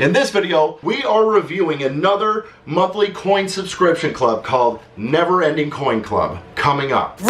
In this video, we are reviewing another monthly coin subscription club called Never Ending Coin Club, coming up.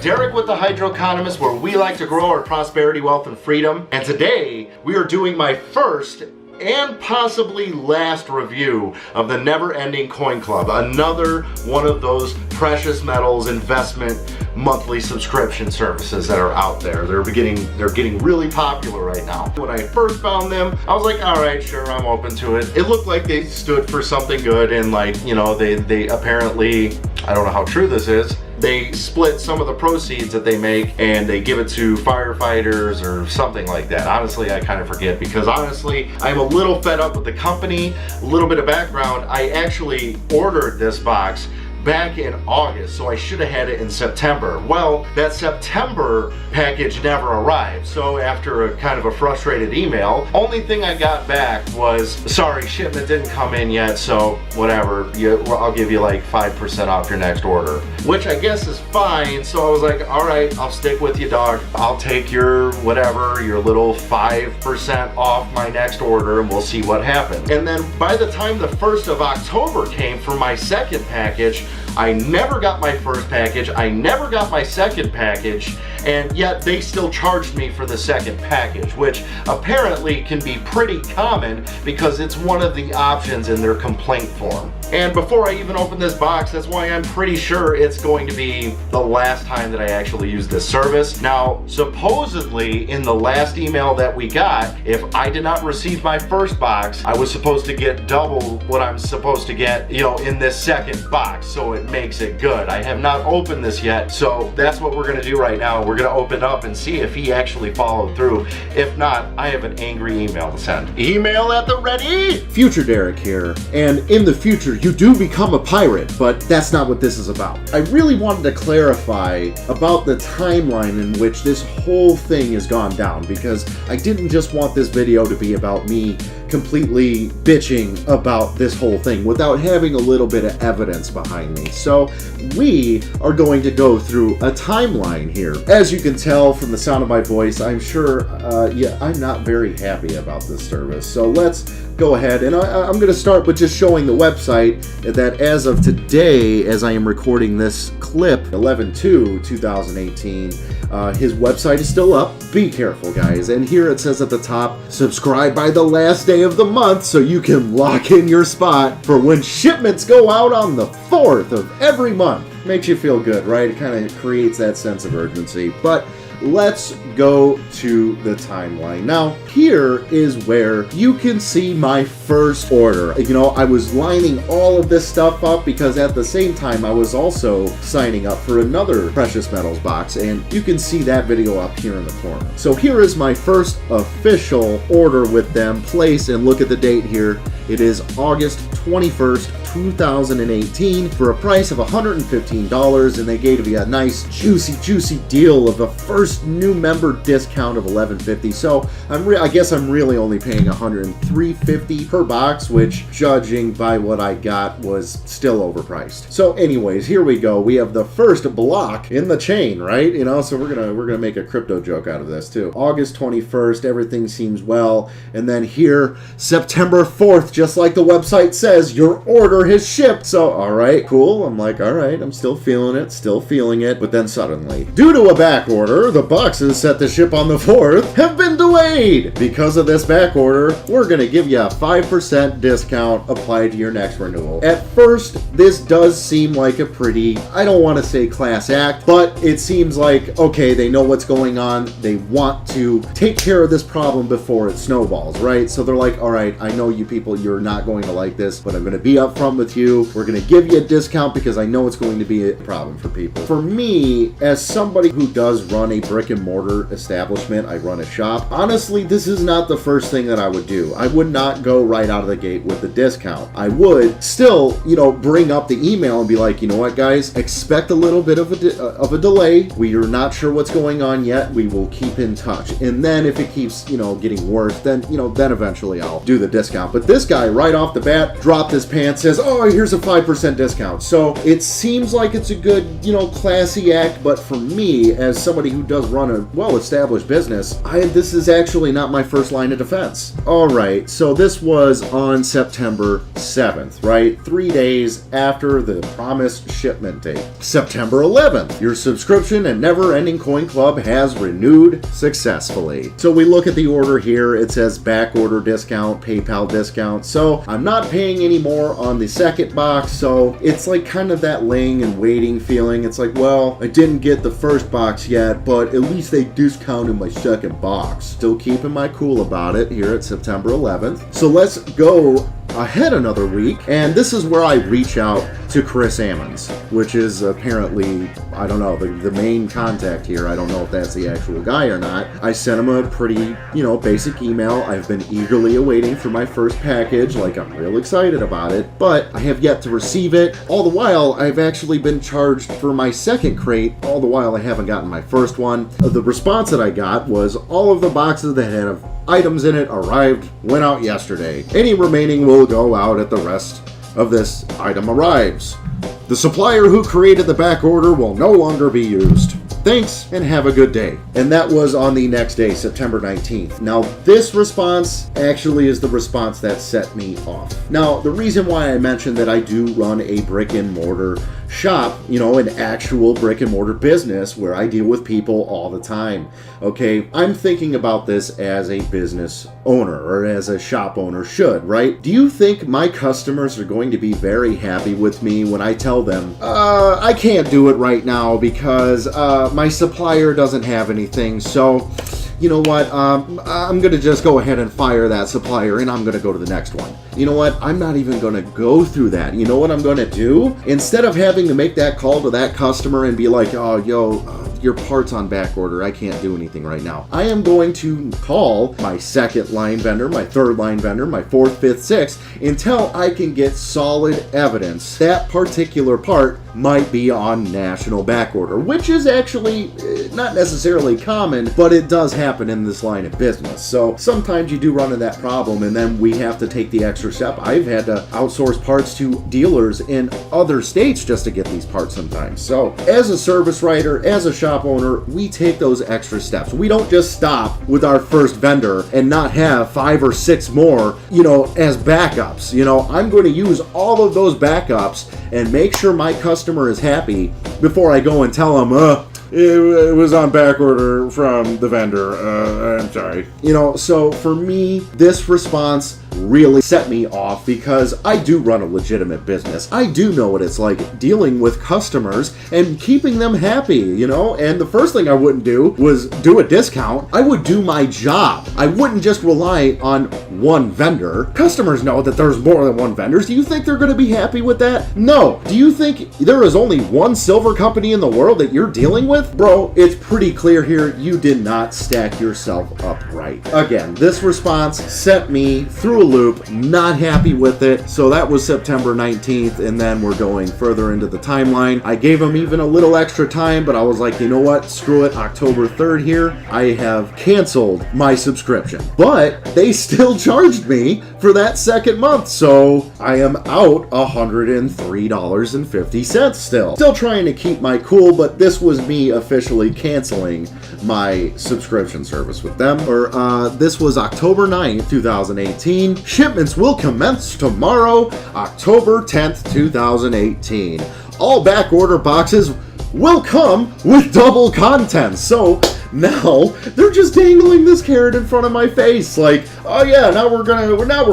Derek with the Hydroeconomist, where we like to grow our prosperity, wealth, and freedom. And today we are doing my first and possibly last review of the Never Ending Coin Club, another one of those precious metals investment monthly subscription services that are out there. They're getting really popular right now. When I first found them, I was like, all right, sure, I'm open to it. It looked like they stood for something good, and like, you know, they apparently, I don't know how true this is, they split some of the proceeds that they make and they give it to firefighters or something like that. Honestly, I kind of forget, because honestly, I'm a little fed up with the company. A little bit of background, I actually ordered this box back in August, so I should have had it in September. Well, that September package never arrived, so after a kind of a frustrated email, only thing I got back was, sorry, shipment didn't come in yet, so whatever, I'll give you like 5% off your next order, which I guess is fine. So I was like, all right, I'll stick with you, dog. I'll take your whatever, your little 5% off my next order, and we'll see what happens. And then by the time the 1st of October came for my second package, I never got my first package, I never got my second package, and yet they still charged me for the second package, which apparently can be pretty common because it's one of the options in their complaint form. And before I even open this box, that's why I'm pretty sure it's going to be the last time that I actually use this service. Now, supposedly in the last email that we got, if I did not receive my first box, I was supposed to get double what I'm supposed to get, you know, in this second box, so it makes it good. I have not opened this yet, so that's what we're gonna do right now. We're gonna open up and see if he actually followed through. If not, I have an angry email to send. Email at the ready! Future Derek here, and in the future you do become a pirate, but that's not what this is about. I really wanted to clarify about the timeline in which this whole thing has gone down, because I didn't just want this video to be about me completely bitching about this whole thing without having a little bit of evidence behind me. So we are going to go through a timeline here. As you can tell from the sound of my voice, I'm sure, I'm not very happy about this service. So let's go ahead, and I'm going to start with just showing the website that as of today, as I am recording this clip, 11/2/2018, his website is still up. Be careful, guys. And here it says at the top, subscribe by the last day of the month so you can lock in your spot for when shipments go out on the 4th of every month. Makes you feel good, right? It kind of creates that sense of urgency. But let's go to the timeline. Now, here is where you can see my first order. You know, I was lining all of this stuff up because at the same time I was also signing up for another precious metals box, and you can see that video up here in the corner. So here is my first official order with them placed, and look at the date here. It is August 21st, 2018 for a price of $115, and they gave me a nice juicy deal of a first new member discount of $11.50. So I guess I'm really only paying $103.50 per box, which, judging by what I got, was still overpriced. So anyways, here we go. We have the first block in the chain, right? You know, so we're gonna make a crypto joke out of this too. August 21st, everything seems well, and then here, September 4th, just like the website says, your order has shipped. So all right, cool. I'm like, all right, I'm still feeling it, but then suddenly, due to a back order, the boxes set to ship on the 4th have been delayed. Because of this back order, we're gonna give you a 5% discount applied to your next renewal. At first, this does seem like a pretty, I don't want to say class act, but it seems like, okay, they know what's going on. They want to take care of this problem before it snowballs, right? So they're like, all right, I know you people, you're not going to like this, but I'm going to be upfront with you. We're going to give you a discount because I know it's going to be a problem for people. For me, as somebody who does run a brick and mortar establishment, I run a shop, honestly, this is not the first thing that I would do. I would not go right out of the gate with the discount. I would still, bring up the email and be like, you know what, guys, expect a little bit of a delay. We are not sure what's going on yet. We will keep in touch. And then if it keeps, getting worse, then eventually I'll do the discount. But this guy right off the bat dropped his pants, says, oh, here's a 5% discount. So it seems like it's a good, classy act. But for me, as somebody who does run a well-established business, this is actually not my first line of defense. All right, so this was on September 7th, right? 3 days after the promised shipment date. September 11th, your subscription and Never Ending Coin Club has renewed successfully. So we look at the order here. It says back order discount, PayPal discount. So I'm not paying any more on the second box. So it's like kind of that laying and waiting feeling. It's like, well, I didn't get the first box yet, but at least they discounted my second box. Still keeping my cool about it here at September 11th. So let's go ahead another week, and this is where I reach out to Chris Ammons, which is apparently, I don't know, the main contact here. I don't know if that's the actual guy or not. I sent him a pretty, basic email. I've been eagerly awaiting for my first package, like I'm real excited about it, but I have yet to receive it. All the while, I've actually been charged for my second crate. All the while, I haven't gotten my first one. The response that I got was all of the boxes that had items in it arrived, went out yesterday. Any remaining will go out at the rest of this item arrives. The supplier who created the back order will no longer be used. Thanks and have a good day. And that was on the next day, September 19th. Now, this response actually is the response that set me off. Now, the reason why I mentioned that I do run a brick and mortar shop, an actual brick and mortar business where I deal with people all the time. Okay, I'm thinking about this as a business owner or as a shop owner should, right? Do you think my customers are going to be very happy with me when I tell them, I can't do it right now because my supplier doesn't have anything, so you know what, I'm going to just go ahead and fire that supplier and I'm going to go to the next one. You know what, I'm not even going to go through that. You know what I'm going to do? Instead of having to make that call to that customer and be like, oh, your part's on back order, I can't do anything right now. I am going to call my second line vendor, my third line vendor, my fourth, fifth, sixth, until I can get solid evidence that particular part might be on national back order, which is actually not necessarily common, but it does happen in this line of business. So sometimes you do run into that problem, and then we have to take the extra step. I've had to outsource parts to dealers in other states just to get these parts sometimes. So as a service writer, as a shop owner, we take those extra steps. We don't just stop with our first vendor and not have 5 or 6 more, as backups. I'm going to use all of those backups and make sure my customer is happy before I go and tell them, it was on back order from the vendor. I'm sorry. So for me, this response really set me off because I do run a legitimate business. I do know what it's like dealing with customers and keeping them happy, and the first thing I wouldn't do was do a discount. I would do my job. I wouldn't just rely on one vendor. Customers know that there's more than one vendor. Do you think they're going to be happy with that? No. Do you think there is only one silver company in the world that you're dealing with? Bro, it's pretty clear here you did not stack yourself up right. Again, this response sent me through a loop, not happy with it. So that was September 19th, and then we're going further into the timeline. I gave them even a little extra time, but I was like, you know what? Screw it. October 3rd here, I have canceled my subscription. But they still charged me for that second month, so I am out $103.50 still. Still trying to keep my cool, but this was me officially canceling my subscription service with them. This was October 9th, 2018. Shipments will commence tomorrow, October 10th, 2018. All back order boxes will come with double contents. So now they're just dangling this carrot in front of my face, like, oh yeah, now we're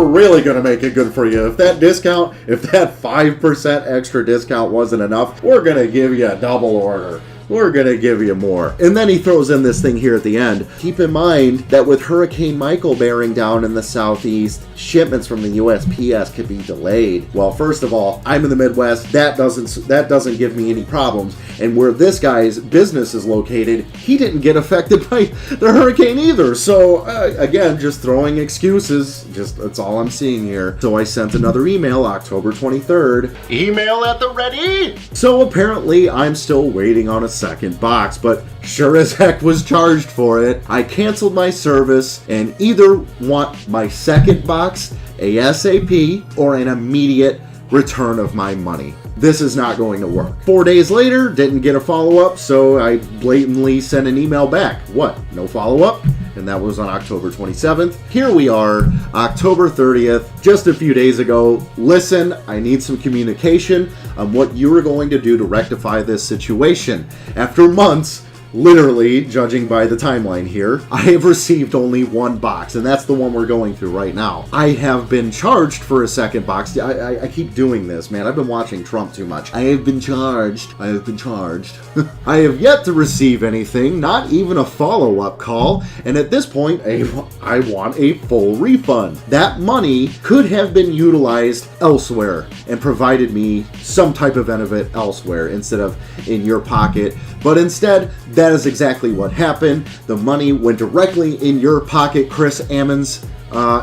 really gonna make it good for you. If that 5% extra discount wasn't enough, we're gonna give you a double order. we're gonna give you more. And then he throws in this thing here at the end. Keep in mind that with Hurricane Michael bearing down in the southeast, shipments from the USPS could be delayed. Well, first of all, I'm in the Midwest. That doesn't give me any problems. And where this guy's business is located, he didn't get affected by the hurricane either. So again, just throwing excuses. That's all I'm seeing here. So I sent another email October 23rd. Email at the ready. So apparently I'm still waiting on a second box, but sure as heck was charged for it. I canceled my service and either want my second box ASAP or an immediate return of my money. This is not going to work. 4 days later, didn't get a follow-up, so I blatantly sent an email back. What? No follow-up? And that was on October 27th. Here we are, October 30th, just a few days ago. Listen, I need some communication on what you are going to do to rectify this situation. After months, literally, judging by the timeline here, I have received only one box, and that's the one we're going through right now. I have been charged for a second box. I keep doing this, man. I've been watching Trump too much. I have been charged. I have yet to receive anything, not even a follow-up call, and at this point, I want a full refund. That money could have been utilized elsewhere and provided me some type of benefit elsewhere instead of in your pocket, but instead, that is exactly what happened. The money went directly in your pocket, Chris Ammons,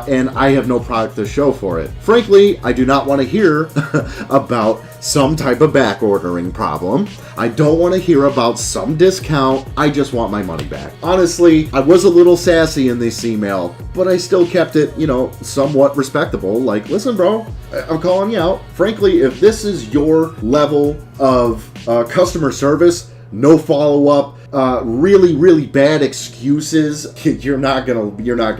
and I have no product to show for it. Frankly, I do not want to hear about some type of back ordering problem. I don't want to hear about some discount. I just want my money back. Honestly, I was a little sassy in this email, but I still kept it, somewhat respectable. Like, listen, bro, I'm calling you out. Frankly, if this is your level of customer service, no follow-up, really, really bad excuses, you're not gonna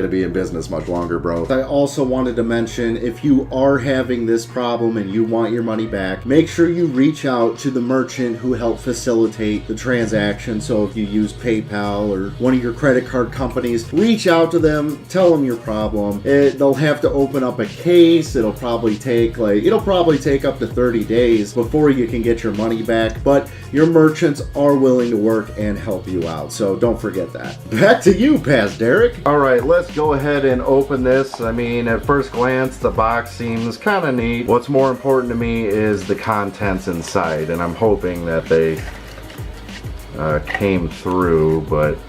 be in business much longer, bro. I also wanted to mention, if you are having this problem and you want your money back, make sure you reach out to the merchant who helped facilitate the transaction. So if you use PayPal or one of your credit card companies, reach out to them, tell them your problem. They'll have to open up a case. It'll probably take up to 30 days before you can get your money back, but your merchants are willing to work and help you out, so don't forget that. Back to you, Paz Derek. All right, let's go ahead and open this. I mean, at first glance, the box seems kind of neat. What's more important to me is the contents inside, and I'm hoping that they came through, but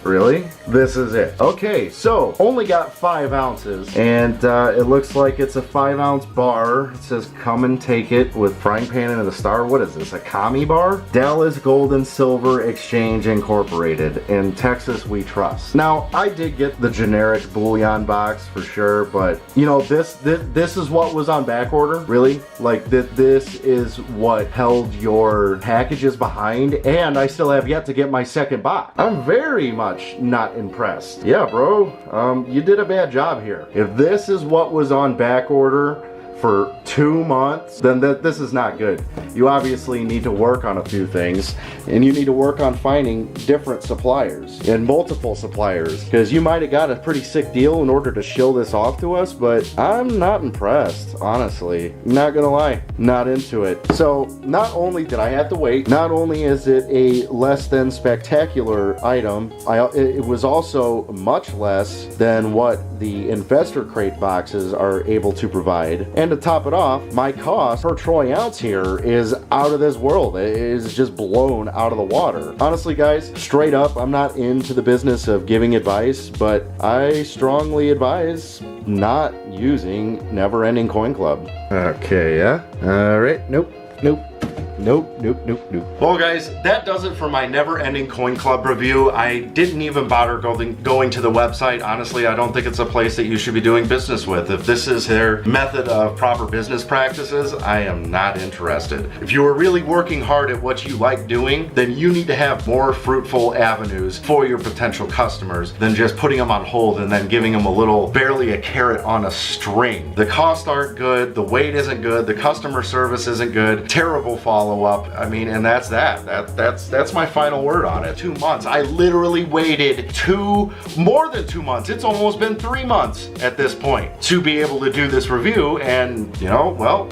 really? This is it. Okay, so only got 5 ounces, and it looks like it's a 5-ounce bar. It says come and take it with frying pan and the star. What is this, a commie bar? Dallas Gold and Silver Exchange Incorporated. In Texas we trust. Now, I did get the generic bullion box for sure, but this is what was on back order, really? Like this is what held your packages behind, and I still have yet to get my second box. I'm very much not impressed. Yeah, bro, you did a bad job here. If this is what was on back order for 2 months, then this is not good. You obviously need to work on a few things, and you need to work on finding different suppliers and multiple suppliers, because you might have got a pretty sick deal in order to shill this off to us, but I'm not impressed, honestly. Not gonna lie, not into it. So not only did I have to wait, not only is it a less than spectacular item, it was also much less than what the Investor Crate boxes are able to provide. And to top it off, my cost per troy ounce here is out of this world. It is just blown out of the water. Honestly, guys, straight up, I'm not into the business of giving advice, but I strongly advise not using Never Ending Coin Club. Okay, yeah? All right, nope. Well, guys, that does it for my Never Ending Coin Club review. I didn't even bother going to the website. Honestly, I don't think it's a place that you should be doing business with. If this is their method of proper business practices, I am not interested. If you are really working hard at what you like doing, then you need to have more fruitful avenues for your potential customers than just putting them on hold and then giving them barely a carrot on a string. The costs aren't good, the weight isn't good, the customer service isn't good, terrible follow-up. I mean, and that's that. That's my final word on it. 2 months. I literally waited more than 2 months. It's almost been 3 months at this point to be able to do this review, and you know, well,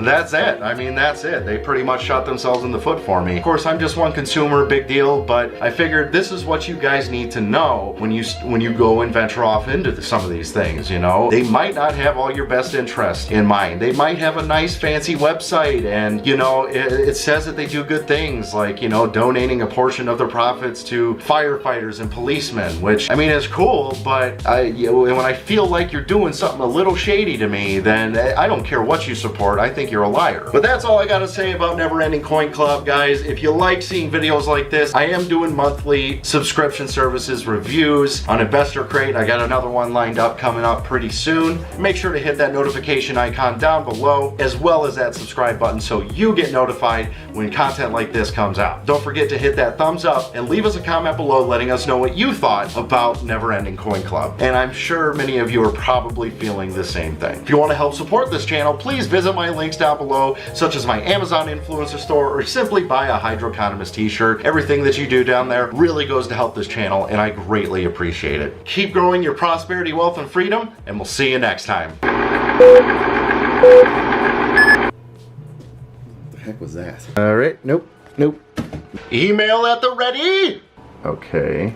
that's it. I mean, that's it. They pretty much shot themselves in the foot for me. Of course, I'm just one consumer, big deal, but I figured this is what you guys need to know when you go and venture off into some of these things, you know. They might not have all your best interest in mind. They might have a nice fancy website, and you know, it says that they do good things, like, you know, donating a portion of their profits to firefighters and policemen, which, I mean, is cool, but when I feel like you're doing something a little shady to me, then I don't care what you support. I think you're a liar. But that's all I gotta say about Never Ending Coin Club, guys. If you like seeing videos like this, I am doing monthly subscription services reviews on Investor Crate. I got another one lined up coming up pretty soon. Make sure to hit that notification icon down below, as well as that subscribe button, so you get notified when content like this comes out. Don't forget to hit that thumbs up and leave us a comment below letting us know what you thought about Never Ending Coin Club. And I'm sure many of you are probably feeling the same thing. If you want to help support this channel, please visit my links down below, such as my Amazon influencer store, or simply buy a Hydroeconomist t-shirt. Everything that you do down there really goes to help this channel, and I greatly appreciate it. Keep growing your prosperity, wealth, and freedom, and we'll see you next time. What the heck was that? All right, nope. Email at the ready! Okay.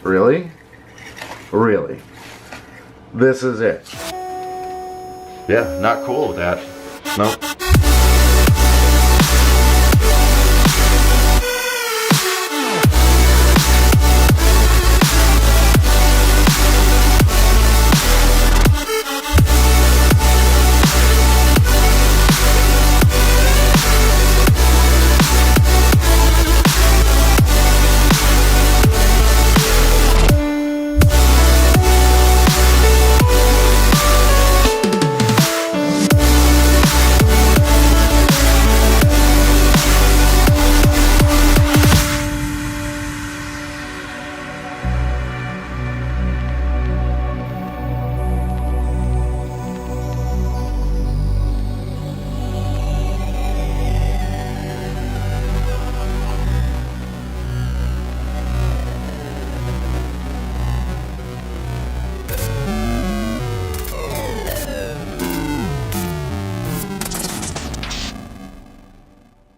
Really? Really? This is it. Yeah, not cool with that. Nope.